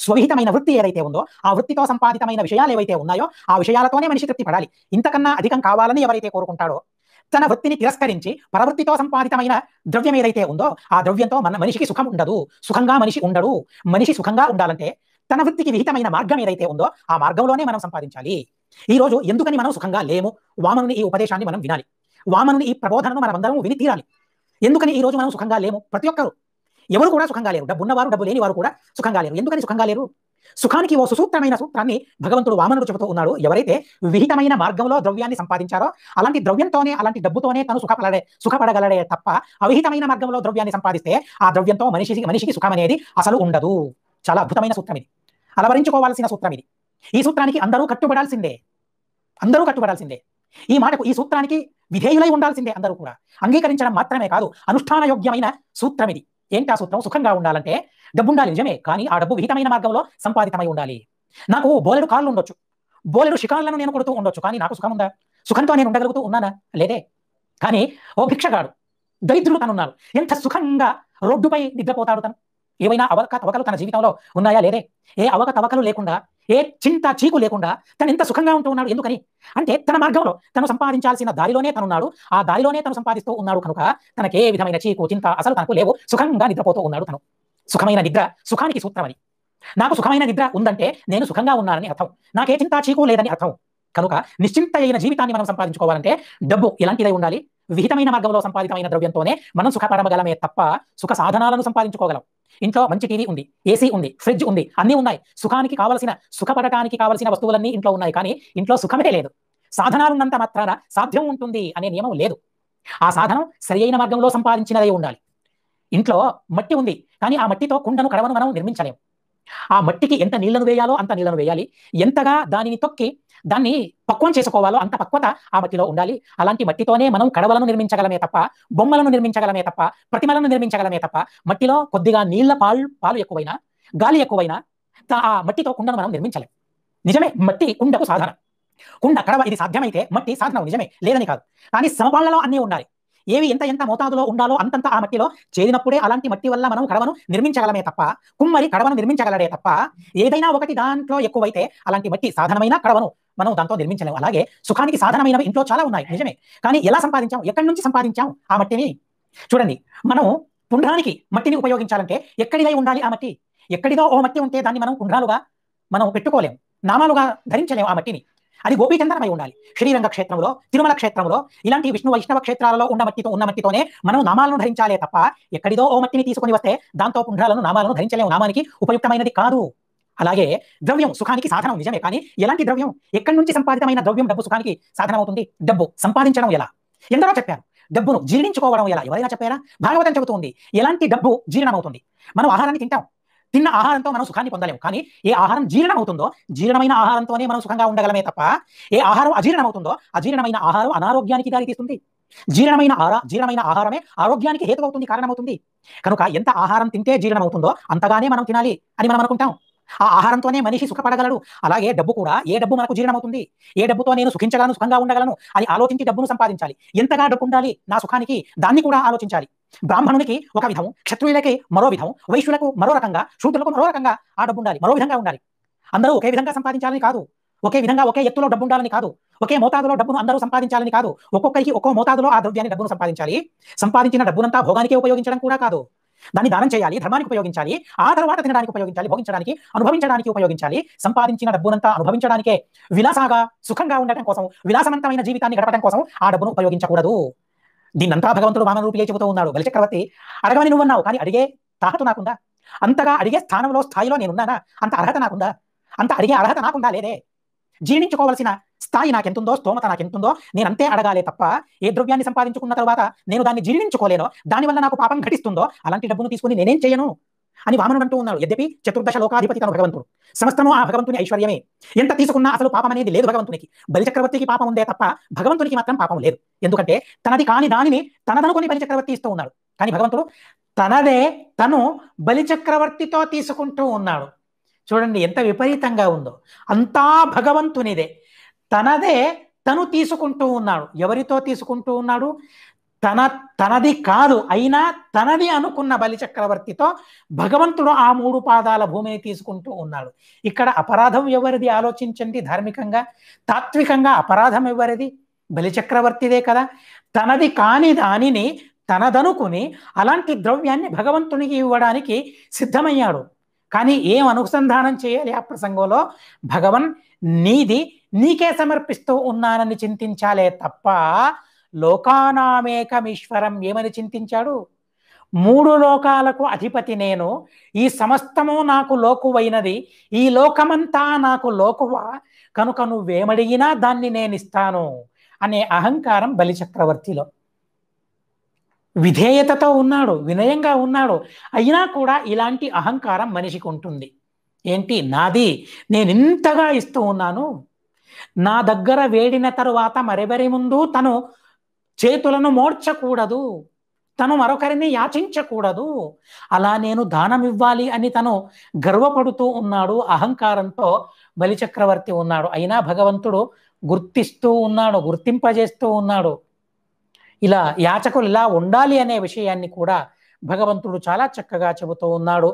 స్వవిహితమైన వృత్తి ఏదైతే ఉందో ఆ వృత్తితో సంపాదితమైన విషయాలు ఏవైతే ఉన్నాయో ఆ విషయాలతోనే మనిషి తృప్తి పడాలి. ఇంతకన్నా అధికం కావాలని ఎవరైతే కోరుకుంటాడో, తన వృత్తిని తిరస్కరించి పరవృత్తితో సంపాదితమైన ద్రవ్యం ఏదైతే ఉందో ఆ ద్రవ్యంతో మనిషికి సుఖం ఉండదు, సుఖంగా మనిషి ఉండడు. మనిషి సుఖంగా ఉండాలంటే తన వృత్తికి విహితమైన మార్గం ఏదైతే ఉందో ఆ మార్గంలోనే మనం సంపాదించాలి. ఈ రోజు ఎందుకని మనం సుఖంగా లేము? వామనుని ఈ ఉపదేశాన్ని మనం వినాలి. వామనుని ఈ ప్రబోధనను మనం అందరం విని తీరాలి. ఎందుకని ఈ రోజు మనం సుఖంగా లేము? ప్రతి ఒక్కరు, ఎవరు కూడా సుఖంగా లేరు. డబ్బు ఉన్నవారు, డబ్బు లేని వారు కూడా సుఖంగా లేరు. ఎందుకని సుఖంగా లేరు? సుఖానికి ఓ సుసూత్రమైన సూత్రాన్ని భగవంతుడు వామనుడు చెబుతూ ఉన్నాడు. ఎవరైతే విహితమైన మార్గంలో ద్రవ్యాన్ని సంపాదించారో అలాంటి ద్రవ్యంతోనే, అలాంటి డబ్బుతోనే తను సుఖపడగలడే తప్ప అవిహితమైన మార్గంలో ద్రవ్యాన్ని సంపాదిస్తే ఆ ద్రవ్యంతో మనిషికి సుఖం అనేది అసలు ఉండదు. చాలా అద్భుతమైన సూత్రం ఇది, అలవరించుకోవాల్సిన సూత్రం ఇది. ఈ సూత్రానికి అందరూ కట్టుబడాల్సిందే, అందరూ కట్టుబడాల్సిందే. ఈ మాటకు, ఈ సూత్రానికి విధేయులై ఉండాల్సిందే. అందరూ కూడా అంగీకరించడం మాత్రమే కాదు, అనుష్ఠాన యోగ్యమైన సూత్రం ఇది. ఏంటి ఆ సూత్రం? సుఖంగా ఉండాలంటే డబ్బు ఉండాలి నిజమే, కానీ ఆ డబ్బు విహితమైన మార్గంలో సంపాదితమై ఉండాలి. నాకు బోలెడు కాళ్ళు ఉండొచ్చు, బోలెడు షికార్లను నేను కొడుతూ ఉండొచ్చు, కానీ నాకు సుఖం ఉందా? సుఖంతో నేను ఉండగలుగుతూ ఉన్నానా? లేదే. కానీ ఓ భిక్షగాడు, దరిద్రుడు తనున్నాడు, ఎంత సుఖంగా రోడ్డుపై నిద్రపోతాడు తను. ఏవైనా అవకతవకలు తన జీవితంలో ఉన్నాయా? లేదే. ఏ అవకతవకలు లేకుండా, ఏ చింత చీకు లేకుండా తను ఎంత సుఖంగా ఉంటూ ఉన్నాడు. ఎందుకని అంటే తన మార్గంలో తను సంపాదించాల్సిన దారిలోనే తనున్నాడు, ఆ దారిలోనే తను సంపాదిస్తూ ఉన్నాడు కనుక తనకే విధమైన చీకు చింత అసలు తనకు లేవు. సుఖంగా నిద్రపోతూ ఉన్నాడు తను. సుఖమైన నిద్ర సుఖానికి సూత్రమని. నాకు సుఖమైన నిద్ర ఉందంటే నేను సుఖంగా ఉన్నానని అర్థం, నాకే చింత చీకు లేదని అర్థం. కనుక నిశ్చింత అయిన జీవితాన్ని మనం సంపాదించుకోవాలంటే డబ్బు ఇలాంటిదై ఉండాలి. విహితమైన మార్గంలో సంపాదితమైన ద్రవ్యంతోనే మనం సుఖపడగలమే తప్ప సుఖ సాధనాలను సంపాదించుకోగలం. ఇంట్లో మంచి టీవీ ఉంది, ఏసీ ఉంది, ఫ్రిడ్జ్ ఉంది, అన్నీ ఉన్నాయి. సుఖానికి కావలసిన, సుఖపడటానికి కావలసిన వస్తువులన్నీ ఇంట్లో ఉన్నాయి, కానీ ఇంట్లో సుఖమే లేదు. సాధనాలున్నంత మాత్రాన సాధ్యం ఉంటుంది అనే నియమం లేదు. ఆ సాధనం సరి అయిన మార్గంలో సంపాదించినదై ఉండాలి. ఇంట్లో మట్టి ఉంది, కానీ ఆ మట్టితో కుండను, కడవను మనం నిర్మించలేం. ఆ మట్టికి ఎంత నీళ్లను వేయాలో అంత నీళ్లను వేయాలి, ఎంతగా దానిని తొక్కి దాన్ని పక్వం చేసుకోవాలో అంత పక్వత ఆ మట్టిలో ఉండాలి. అలాంటి మట్టితోనే మనం కడవలను నిర్మించగలమే తప్ప, బొమ్మలను నిర్మించగలమే తప్ప, ప్రతిమలను నిర్మించగలమే తప్ప, మట్టిలో కొద్దిగా నీళ్ల పాలు ఎక్కువైనా, గాలి ఎక్కువైనా ఆ మట్టితో కుండను మనం నిర్మించలేం. నిజమే, మట్టి కుండకు సాధన, కుండ కడవ ఇది సాధ్యమైతే మట్టి సాధనం నిజమే, లేదని కాదు. కానీ సమపాళ్లలో అన్నీ ఉండాలి. ఏవి ఎంత ఎంత మోతాదులో ఉండాలో అంతంత ఆ మట్టిలో చేరినప్పుడే అలాంటి మట్టి వల్ల మనం కడవను నిర్మించగలమే తప్ప, కుమ్మరి కడవను నిర్మించగలడే తప్ప, ఏదైనా ఒకటి దాంట్లో ఎక్కువైతే అలాంటి మట్టి సాధనమైన కడవను మనం దాంతో నిర్మించలేము. అలాగే సుఖానికి సాధనమైనవి ఇంట్లో చాలా ఉన్నాయి నిజమే, కానీ ఎలా సంపాదించాం, ఎక్కడి నుంచి సంపాదించాం ఆ మట్టిని? చూడండి, మనం పుండ్రానికి మట్టిని ఉపయోగించాలంటే ఎక్కడిదై ఉండాలి ఆ మట్టి? ఎక్కడిదో ఓ మట్టి ఉంటే దాన్ని మనం పుండ్రాలుగా మనం పెట్టుకోలేము, నామాలుగా ధరించలేము ఆ మట్టిని. అది గోపీచందనమై ఉండాలి. శ్రీరంగ క్షేత్రంలో, తిరుమల క్షేత్రంలో, ఇలాంటి విష్ణు వైష్ణవ క్షేత్రాలలో ఉన్న మట్టితోనే మనం నామాలను ధరించాలే తప్ప ఎక్కడిదో ఓ మట్టిని తీసుకొని వస్తే దాంతో పుండ్రాలను, నామాలను ధరించలేము, నామానికి ఉపయుక్తమైనది కాదు. అలాగే ద్రవ్యం సుఖానికి సాధనం నిజమే, కానీ ఎలాంటి ద్రవ్యం? ఎక్కడి నుంచి సంపాదితమైన ద్రవ్యం డబ్బు సుఖానికి సాధనం అవుతుంది? డబ్బు సంపాదించడం ఎలా? ఎందరో చెప్పారు. డబ్బును జీర్ణించుకోవడం ఎలా? ఎవరైనా చెప్పారా? భాగవతం చెబుతుంది. ఎలాంటి డబ్బు జీర్ణమవుతుంది? మనం ఆహారాన్ని తింటాం, తిన్న ఆహారంతో మనం సుఖాన్ని పొందలేము, కానీ ఏ ఆహారం జీర్ణం అవుతుందో జీర్ణమైన ఆహారంతోనే మనం సుఖంగా ఉండగలమే తప్ప, ఏ ఆహారం అజీర్ణమవుతుందో అజీర్ణమైన ఆహారం అనారోగ్యానికి దారితీస్తుంది. జీర్ణమైన ఆహారమే ఆరోగ్యానికి హేతు అవుతుంది, కారణమవుతుంది. కనుక ఎంత ఆహారం తింటే జీర్ణమవుతుందో అంతగానే మనం తినాలి అని మనం అనుకుంటాం. ఆ ఆహారంతోనే మనిషి సుఖపడగలడు. అలాగే డబ్బు కూడా, ఏ డబ్బు మనకు జీర్ణమవుతుంది, ఏ డబ్బుతో నేను సుఖించగలను, సుఖంగా ఉండగలను అని ఆలోచించి డబ్బును సంపాదించాలి. ఎంతగా డబ్బు ఉండాలి నా సుఖానికి, దాన్ని కూడా ఆలోచించాలి. బ్రాహ్మణునికి ఒక విధం, క్షత్రియులకి మరో విధం, వైశ్యులకు మరో రకంగా, శూద్రులకు మరో రకంగా ఆ డబ్బు ఉండాలి, మరో విధంగా ఉండాలి. అందరూ ఒకే విధంగా సంపాదించాలని కాదు, ఒకే విధంగా ఒకే ఎత్తులో డబ్బు ఉండాలని కాదు, ఒకే మోతాదులో డబ్బును అందరూ సంపాదించాలని కాదు. ఒక్కొక్కరికి ఒక్కో మోతాదులో ఆ ద్రవ్యాన్ని, డబ్బును సంపాదించాలి. సంపాదించిన డబ్బునంతా భోగానికే ఉపయోగించడం కూడా కాదు, దాన్ని దానం చేయాలి, ధర్మానికి ఉపయోగించాలి, ఆ తర్వాత తినడానికి ఉపయోగించాలి, భోగించడానికి, అనుభవించడానికి ఉపయోగించాలి. సంపాదించిన డబ్బునంతా అనుభవించడానికే, విలాసాగా సుఖంగా ఉండటం కోసం, విలాసవంతమైన జీవితాన్ని గడపడం కోసం ఆ డబ్బును ఉపయోగించకూడదు. దీన్నంతా భగవంతుడు వామన రూపిలే చెబుతూ ఉన్నాడు. బలిచక్రవర్తి, అడగమని నువ్వన్నావు, కానీ అడిగే తాహతు నాకుందా? అంతగా అడిగే స్థాయిలో నేనున్నానా? అంత అర్హత నాకుందా? అంత అడిగే అర్హత నాకుందా? లేదే. జీర్ణించుకోవాల్సిన స్థాయి నాకెంతుందో, స్తోమత నాకెంతుందో నేను అంతే అడగాలే తప్ప, ఏ ద్రవ్యాన్ని సంపాదించుకున్న తర్వాత నేను దాన్ని జీర్ణించుకోలేనో, దానివల్ల నాకు పాపం ఘటిస్తుందో అలాంటి డబ్బును తీసుకుని నేనేం చేయను అని వామనుడు అంటూ ఉన్నాడు. యద్యపి చతుర్దశ లోకాధిపతి తను భగవంతుడు, సమస్తము ఆ భగవంతుని ఐశ్వర్యమే. ఎంత తీసుకున్నా అసలు పాపం అనేది లేదు భగవంతునికి. బలిచక్రవర్తికి పాపం ఉందే తప్ప భగవంతునికి మాత్రం పాపం లేదు. ఎందుకంటే తనది కాని దానిని తనదనుకొని బలిచక్రవర్తి ఇస్తూ ఉన్నాడు, కానీ భగవంతుడు తనదే తను బలిచక్రవర్తితో తీసుకుంటూ ఉన్నాడు. చూడండి ఎంత విపరీతంగా ఉందో. అంతా భగవంతునిదే, తనదే తను తీసుకుంటూ ఉన్నాడు. ఎవరితో తీసుకుంటూ ఉన్నాడు? తనది కాదు అయినా తనది అనుకున్న బలిచక్రవర్తితో భగవంతుడు ఆ 3 పాదాల భూమిని తీసుకుంటూ ఉన్నాడు. ఇక్కడ అపరాధం ఎవరిది ఆలోచించండి. ధార్మికంగా తాత్వికంగా అపరాధం ఎవరిది? బలిచక్రవర్తిదే కదా. తనది కాని దానిని తనదనుకుని అలాంటి ద్రవ్యాన్ని భగవంతునికి ఇవ్వడానికి సిద్ధమయ్యాడు. కానీ ఏం అనుసంధానం చేయాలి ఆ ప్రసంగంలో? భగవన్ నీది నీకే సమర్పిస్తూ ఉన్నానని చింతించాలే తప్ప లోకానామేకమీశ్వరం ఏమని చింతించాడు? 3 లోకాలకు అధిపతి నేను, ఈ సమస్తము నాకు లోకువైనది, ఈ లోకమంతా నాకు లోకువ, కనుక నువ్వేమడిగినా దాన్ని నేనిస్తాను అనే అహంకారం బలిచక్రవర్తిలో. విధేయతతో ఉన్నాడు, వినయంగా ఉన్నాడు, అయినా కూడా ఇలాంటి అహంకారం మనిషికి ఉంటుంది. ఏంటి? నాది, నేను ఇంతగా ఇస్తూ ఉన్నాను, నా దగ్గర వేడిన తరువాత మరెవరి ముందు తను చేతులను మోడ్చకూడదు, తను మరొకరిని యాచించకూడదు, అలా నేను దానం ఇవ్వాలి అని తను గర్వపడుతూ ఉన్నాడు. అహంకారంతో బలిచక్రవర్తి ఉన్నాడు. అయినా భగవంతుడు గుర్తిస్తూ ఉన్నాడు, గుర్తింపజేస్తూ ఉన్నాడు. ఇలా యాచకులు ఇలా ఉండాలి అనే విషయాన్ని కూడా భగవంతుడు చాలా చక్కగా చెబుతూ ఉన్నాడు.